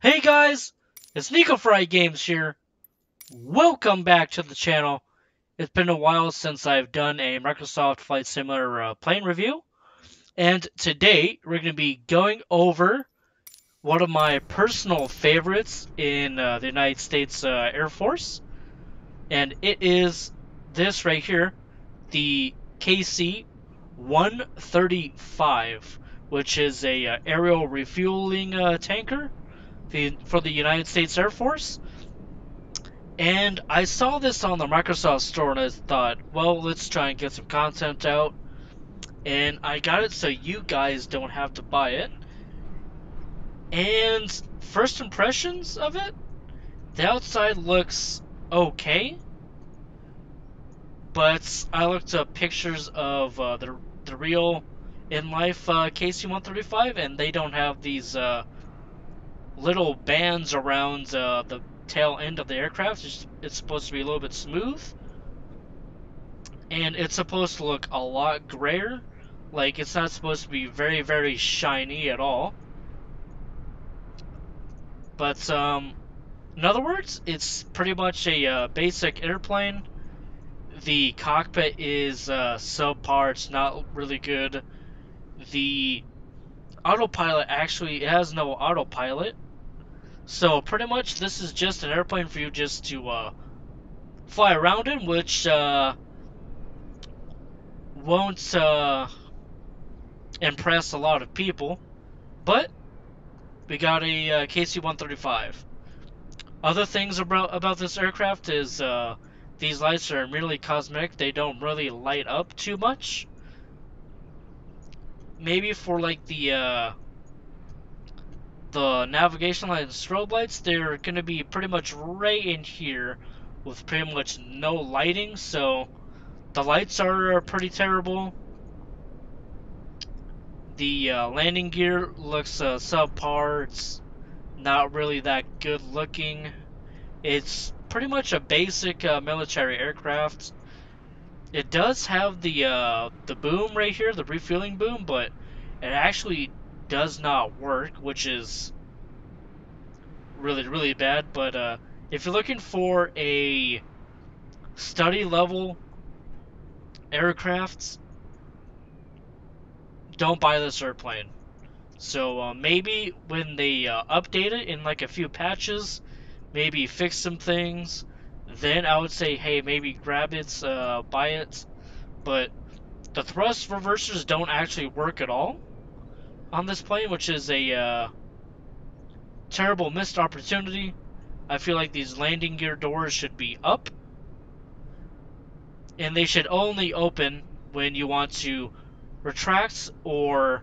Hey guys, it's Nico Fry Games here. Welcome back to the channel. It's been a while since I've done a Microsoft Flight Simulator plane review, and today we're going to be going over one of my personal favorites in the United States Air Force, and it is this right here, the KC-135, which is a aerial refueling tanker for the United States Air Force. And I saw this on the Microsoft Store and I thought, well, let's try and get some content out. And I got it so you guys don't have to buy it. And first impressions of it, the outside looks okay. But I looked up pictures of the real in-life KC-135, and they don't have these little bands around the tail end of the aircraft. It's supposed to be a little bit smooth. And it's supposed to look a lot grayer. Like, it's not supposed to be very, very shiny at all. But, in other words, it's pretty much a basic airplane. The cockpit is subpar, it's not really good. The autopilot actually has no autopilot. So, pretty much, this is just an airplane for you just to fly around in, which won't impress a lot of people. But we got a KC-135. Other things about this aircraft is these lights are merely cosmetic. They don't really light up too much. Maybe for like the navigation light and strobe lights, they're gonna be pretty much right in here with pretty much no lighting. So the lights are pretty terrible. The landing gear looks subpar. It's not really that good looking. It's pretty much a basic military aircraft. It does have the boom right here, the refueling boom, but it actually does not work, which is really, really bad. But if you're looking for a study level aircraft, don't buy this airplane. So maybe when they update it in like a few patches, maybe fix some things, then I would say, hey, maybe grab it, buy it. But the thrust reversers don't actually work at all on this plane, which is a terrible missed opportunity. I feel like these landing gear doors should be up, and they should only open when you want to retract or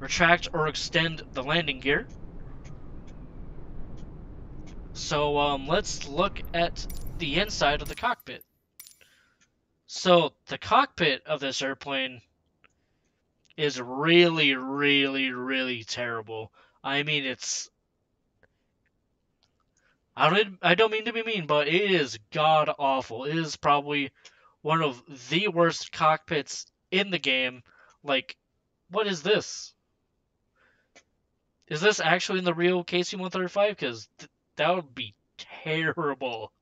extend the landing gear. So let's look at the inside of the cockpit. So the cockpit of this airplane is really, really, really terrible. I mean, I don't mean to be mean, but it is god awful. It is probably one of the worst cockpits in the game. Like, what is this? Is this actually in the real KC-135? Because that would be terrible.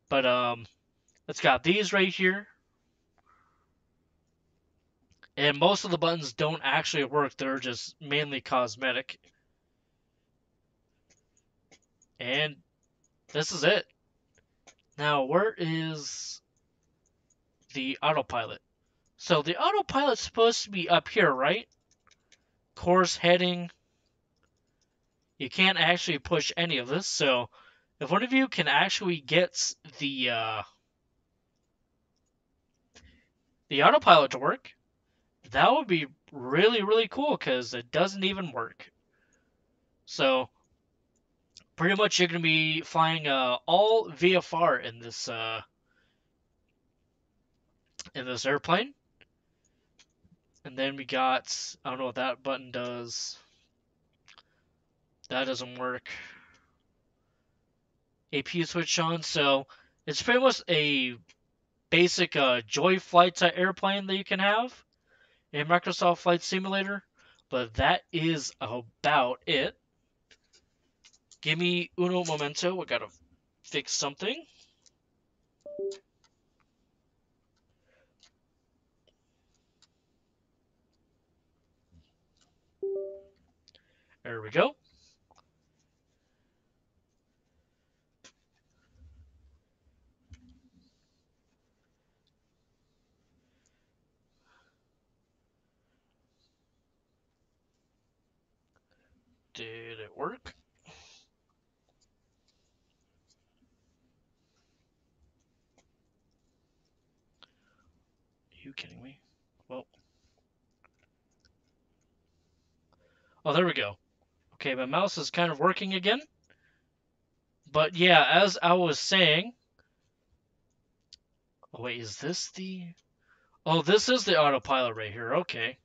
But it's got these right here. And most of the buttons don't actually work. They're just mainly cosmetic. And this is it. Now, where is the autopilot? So the autopilot's supposed to be up here, right? Course heading. You can't actually push any of this, so if one of you can actually get the autopilot to work, that would be really, really cool, because it doesn't even work. So pretty much you're going to be flying all VFR in this airplane. And then we got, I don't know what that button does. That doesn't work. AP switch on. So it's pretty much a basic Joy Flight type airplane that you can have in Microsoft Flight Simulator. But that is about it. Give me uno momento. We gotta fix something. There we go. Did it work? Are you kidding me? Well. Oh, there we go. Okay, my mouse is kind of working again. But yeah, as I was saying... Oh, wait, is this the... Oh, this is the autopilot right here. Okay.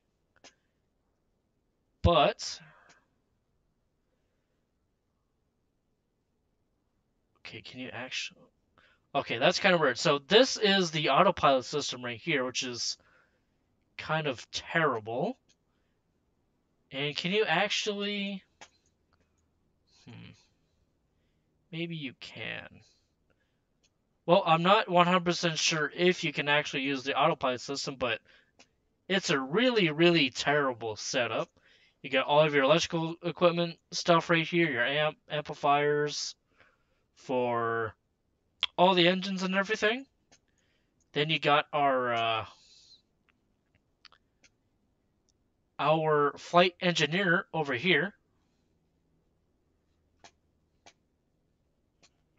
But... Okay, can you actually... Okay, that's kind of weird. So this is the autopilot system right here, which is kind of terrible. And can you actually... Maybe you can. Well, I'm not 100% sure if you can actually use the autopilot system, but it's a really, really terrible setup. You got all of your electrical equipment stuff right here, your amplifiers for all the engines and everything. Then you got our flight engineer over here.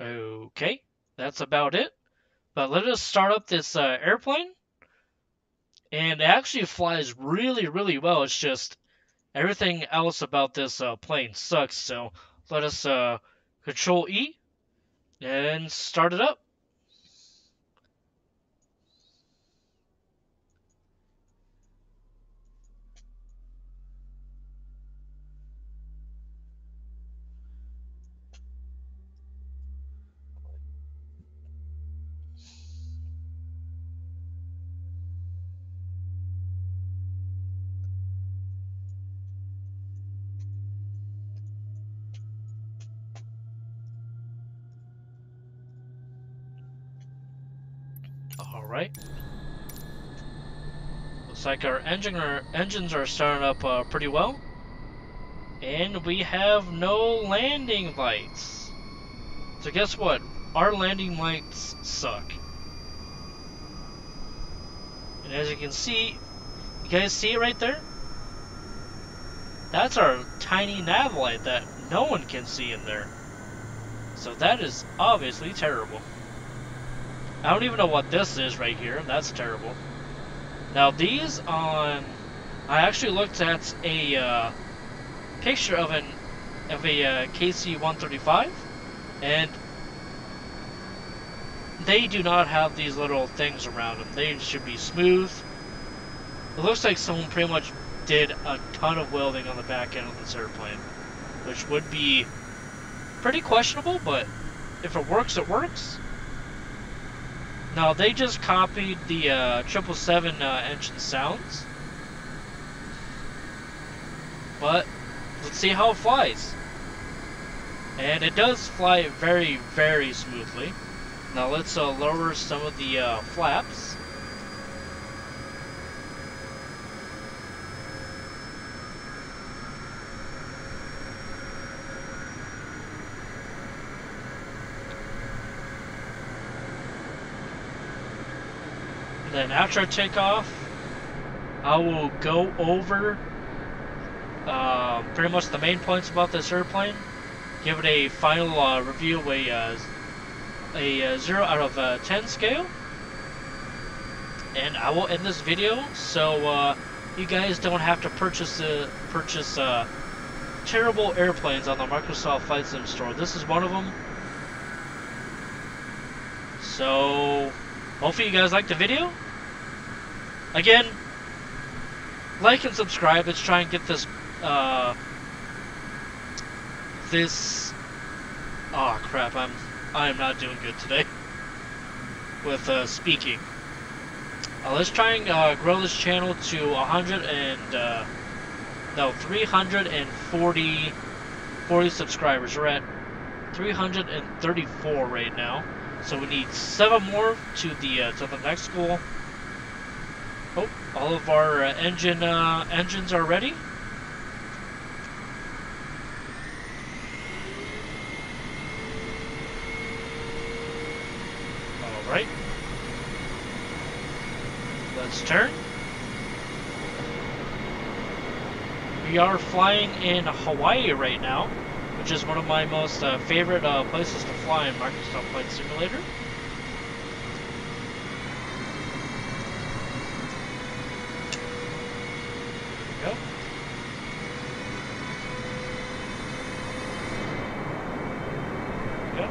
Okay, that's about it. But let us start up this airplane. And it actually flies really, really well. It's just everything else about this plane sucks. So let us Control E and start it up. All right. Looks like our engines are starting up pretty well. And we have no landing lights. So guess what? Our landing lights suck. And as you can see, you guys see it right there? That's our tiny nav light that no one can see in there. So that is obviously terrible. I don't even know what this is right here. That's terrible. Now these on... I actually looked at a picture of a KC-135, and they do not have these little things around them. They should be smooth. It looks like someone pretty much did a ton of welding on the back end of this airplane, which would be pretty questionable, but if it works, it works. Now, they just copied the 777 engine sounds, but let's see how it flies. And it does fly very, very smoothly. Now let's lower some of the flaps. Then after takeoff, I will go over pretty much the main points about this airplane, give it a final review, a 0 out of 10 scale, and I will end this video so you guys don't have to purchase terrible airplanes on the Microsoft Flight Sim store. This is one of them. So hopefully you guys liked the video. Again, like and subscribe. Let's try and get this oh crap, I am not doing good today with speaking. Let's try and grow this channel to 100 and No, 340 subscribers. We're at 334 right now. So we need 7 more to the next goal. Oh, all of our engines are ready. All right. Let's turn. We are flying in Hawaii right now, which is one of my most favorite places to fly in Microsoft Flight Simulator. There we go. There we go.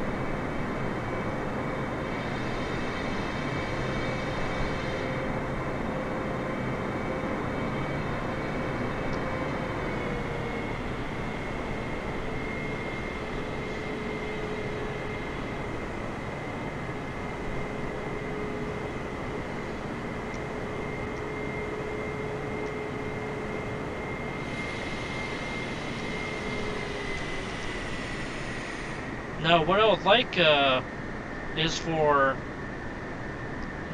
Now, what I would like is for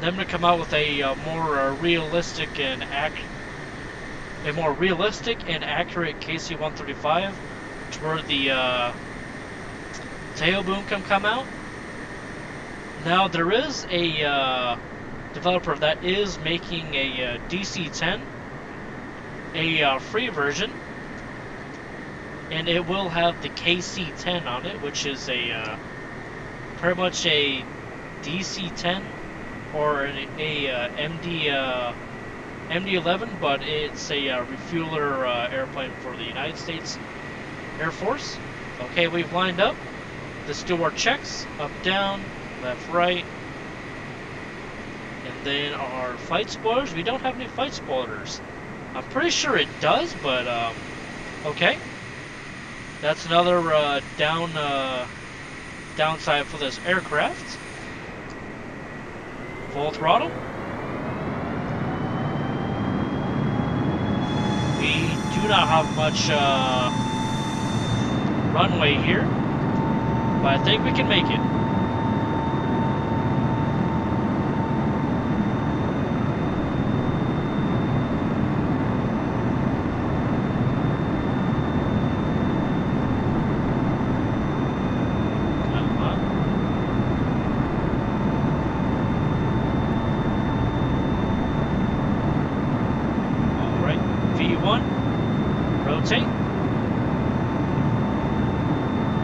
them to come out with a more realistic and accurate KC-135, to where the tail boom can come out. Now, there is a developer that is making a DC-10, a free version. And it will have the KC-10 on it, which is a pretty much a DC-10 or a MD-11, but it's a refueler airplane for the United States Air Force. Okay, we've lined up. Let's do our checks: up, down, left, right, and then our flight spoilers. We don't have any flight spoilers. I'm pretty sure it does, but okay. That's another downside for this aircraft. Full throttle. We do not have much runway here, but I think we can make it.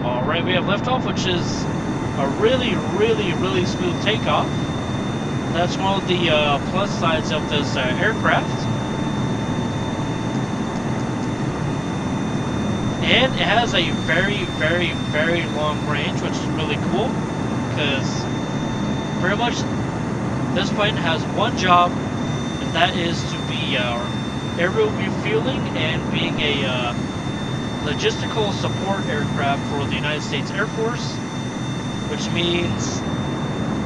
Alright, we have liftoff, which is a really smooth takeoff. That's one of the plus sides of this aircraft. And it has a very long range, which is really cool, because pretty much this plane has one job, and that is to be aerial refueling and being a logistical support aircraft for the United States Air Force, which means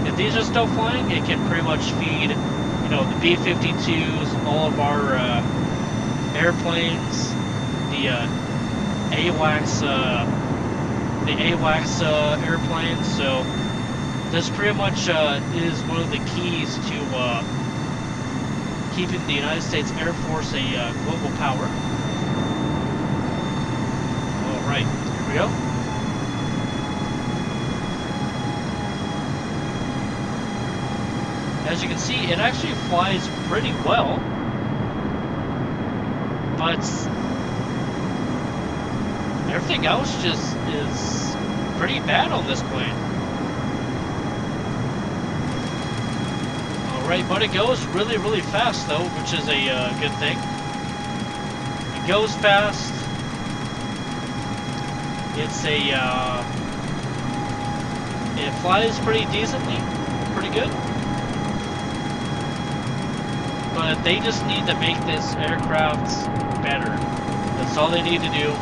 if these are still flying, it can pretty much feed, you know, the B-52s, all of our airplanes, the AWACS airplanes. So this pretty much is one of the keys to keeping the United States Air Force a global power. Alright, here we go. As you can see, it actually flies pretty well, but everything else just is pretty bad on this plane. Alright, but it goes really fast though, which is a good thing. It goes fast. It's it flies pretty decently, pretty good. But they just need to make this aircraft better. That's all they need to do,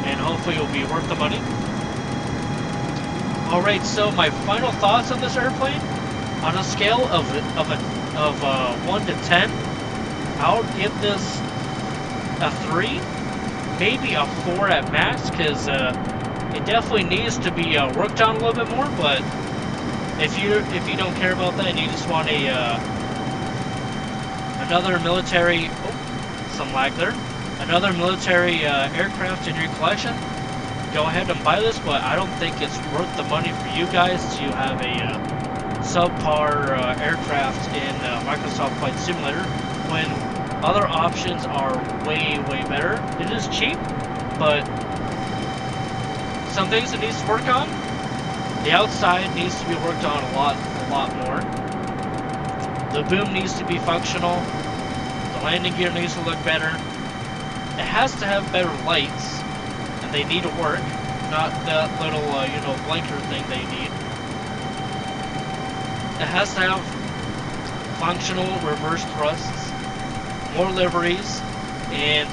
and hopefully it'll be worth the money. Alright, so my final thoughts on this airplane. On a scale of 1 to 10, I would give this a 3, maybe a 4 at max, because it definitely needs to be worked on a little bit more. But if you don't care about that and you just want a another military, oh, some lag there, another military aircraft in your collection, go ahead and buy this. But I don't think it's worth the money for you guys to have a subpar aircraft in Microsoft Flight Simulator when other options are way better. It is cheap, but some things it needs to work on. The outside needs to be worked on a lot more. The boom needs to be functional. The landing gear needs to look better. It has to have better lights, and they need to work, not that little you know, blinker thing they need. It has to have functional reverse thrusts, more liveries, and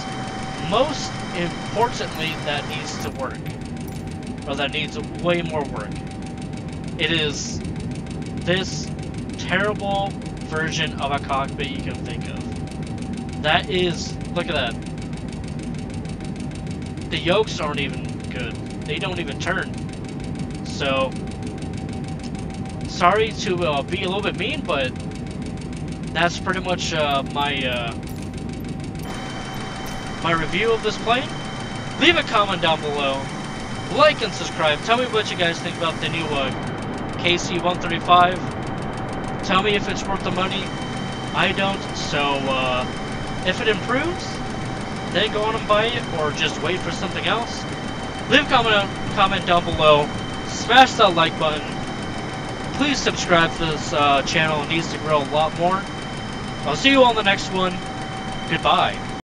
most importantly, that needs to work. Or that needs way more work. It is this terrible version of a cockpit you can think of. That is, look at that. The yokes aren't even good. They don't even turn. So, sorry to be a little bit mean, but that's pretty much my my review of this plane. Leave a comment down below. Like and subscribe. Tell me what you guys think about the new KC-135. Tell me if it's worth the money. I don't. So if it improves, then go on and buy it, or just wait for something else. Leave a comment down below. Smash that like button. Please subscribe to this channel. It needs to grow a lot more. I'll see you on the next one. Goodbye.